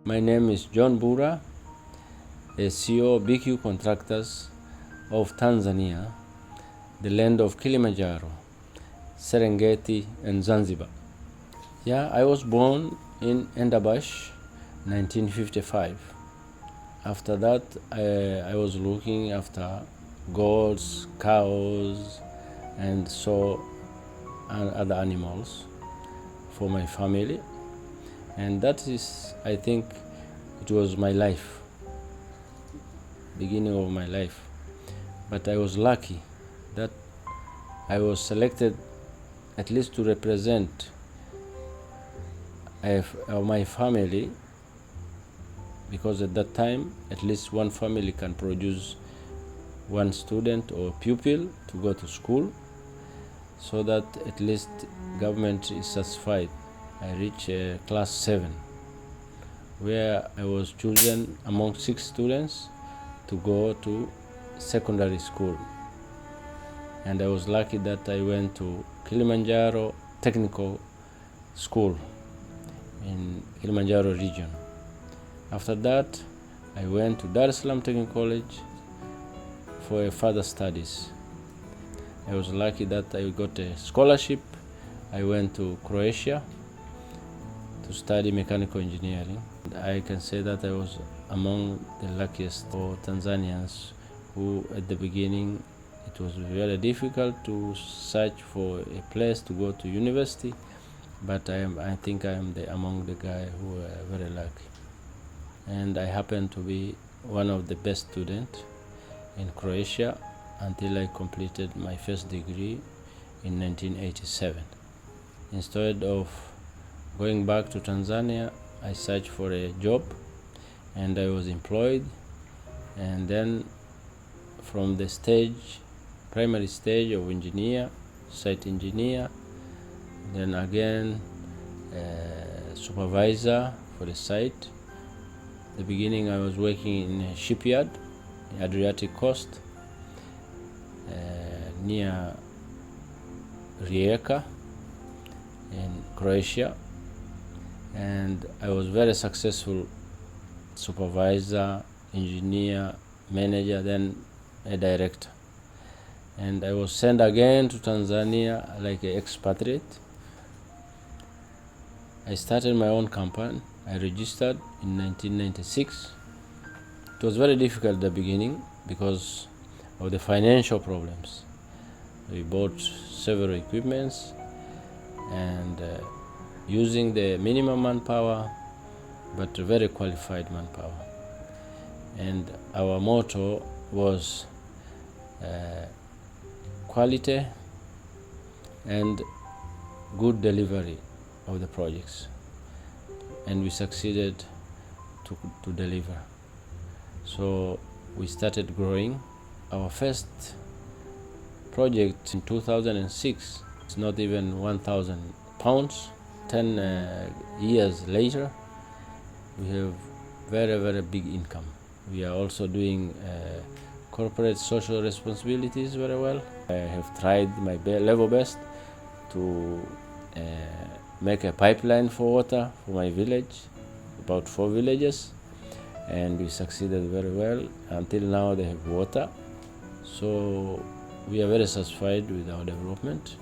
My name is John Bura, a CEO of BQ Contractors of Tanzania, the land of Kilimanjaro, Serengeti, and Zanzibar. I was born in Endabash, 1955. After that, I was looking after goats, cows, and other animals for my family. And that is, I think, it was my life, beginning of my life. But I was lucky that I was selected at least to represent my family, because at that time, at least one family can produce one student or pupil to go to school, so that at least government is satisfied. I reached class 7, where I was chosen among 6 students to go to secondary school. And I was lucky that I went to Kilimanjaro Technical School in Kilimanjaro region. After that, I went to Dar es Salaam Technical College for further studies. I was lucky that I got a scholarship. I went to Croatia to study mechanical engineering. I can say that I was among the luckiest for Tanzanians who, at the beginning, it was very difficult to search for a place to go to university, but I think I am among the guys who were very lucky. And I happened to be one of the best students in Croatia until I completed my first degree in 1987. Instead of going back to Tanzania, I searched for a job and I was employed. And then from the primary stage of engineer, site engineer, then again supervisor for the site. At the beginning I was working in a shipyard in Adriatic coast near Rijeka in Croatia, and I was very successful supervisor, engineer, manager, then a director. And I was sent again to Tanzania like an expatriate. I started my own company. I registered in 1996. It was very difficult at the beginning because of the financial problems. We bought several equipments and using the minimum manpower, but very qualified manpower. And our motto was quality and good delivery of the projects, and we succeeded to deliver. So we started growing. Our first project in 2006, it's not even 1,000 pounds. 10 years later, we have very, very big income. We are also doing corporate social responsibilities very well. I have tried my level best to make a pipeline for water for my village, about 4 villages, and we succeeded very well. Until now they have water, so we are very satisfied with our development.